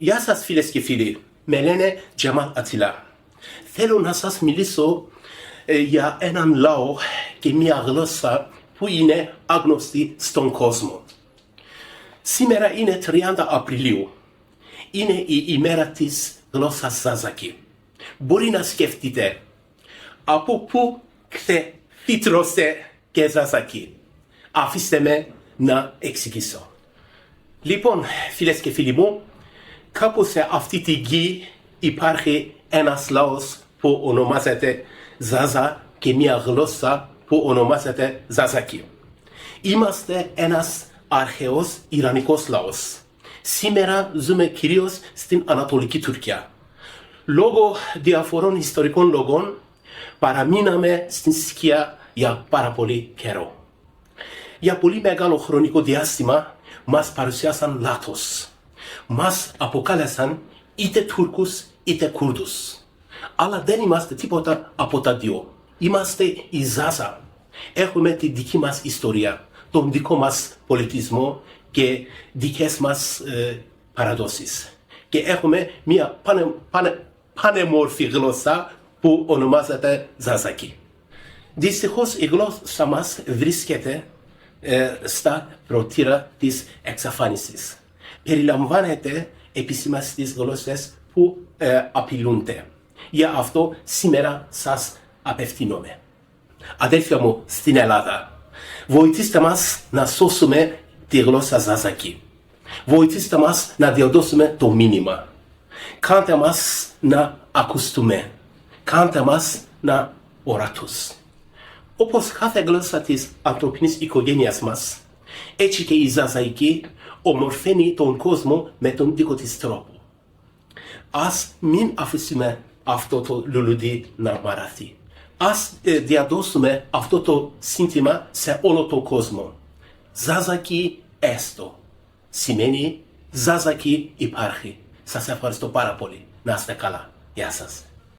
Γεια σας φίλες και φίλοι, με λένε Cemal Atila. Θέλω να σας μιλήσω για έναν λαό και μια γλώσσα που είναι άγνωστη στον κόσμο. Σήμερα είναι 30 Απριλίου. Είναι η ημέρα της Γλώσσας Ζαζακί. Μπορεί να σκεφτείτε από πού ξεφύτρωσε και Ζαζακί. Αφήστε με να εξηγήσω. Λοιπόν, φίλες και φίλοι μου, κάπου σε αυτή τη γη υπάρχει ένας λαός που ονομάζεται Ζάζα και μια γλώσσα που ονομάζεται Ζαζακί. Είμαστε ένας αρχαίος ιρανικός λαός. Σήμερα ζούμε κυρίως στην Ανατολική Τουρκία. Λόγω διαφορών ιστορικών λόγων παραμείναμε στην σκιά για πάρα πολύ καιρό. Για πολύ μεγάλο χρονικό διάστημα μας παρουσιάσαν λάθος. Μας αποκάλεσαν είτε Τούρκους είτε Κούρδους. Αλλά δεν είμαστε τίποτα από τα δύο. Είμαστε η Ζάζα. Έχουμε τη δική μας ιστορία, τον δικό μας πολιτισμό και δικές μας παραδόσεις. Και έχουμε μια πανέμορφη γλώσσα που ονομάζεται Ζαζακί. Δυστυχώς η γλώσσα μας βρίσκεται στα πρωτήρα της εξαφάνισης. Περιλαμβάνεται επισήμως στις γλώσσες που απειλούνται. Γι' αυτό σήμερα σας απευθύνομαι. Αδέλφια μου στην Ελλάδα, βοηθήστε μας να σώσουμε τη γλώσσα Ζαζακί. Βοηθήστε μας να διαδώσουμε το μήνυμα. Κάντε μας να ακουστούμε. Κάντε μας να ορατούς. Όπως κάθε γλώσσα της ανθρωπινής οικογένειας μας, έτσι και η Ζαζαϊκή ομορφαίνει τον κόσμο με τον δικό της τρόπο. Ας μην αφήσουμε αυτό το λουλουδί να μαραθεί. Ας διαδώσουμε αυτό το σύνθημα σε όλο τον κόσμο. Ζαζακί έστω. Σημαίνει Ζαζακί υπάρχει. Σας ευχαριστώ πάρα πολύ. Να είστε καλά. Γεια σας.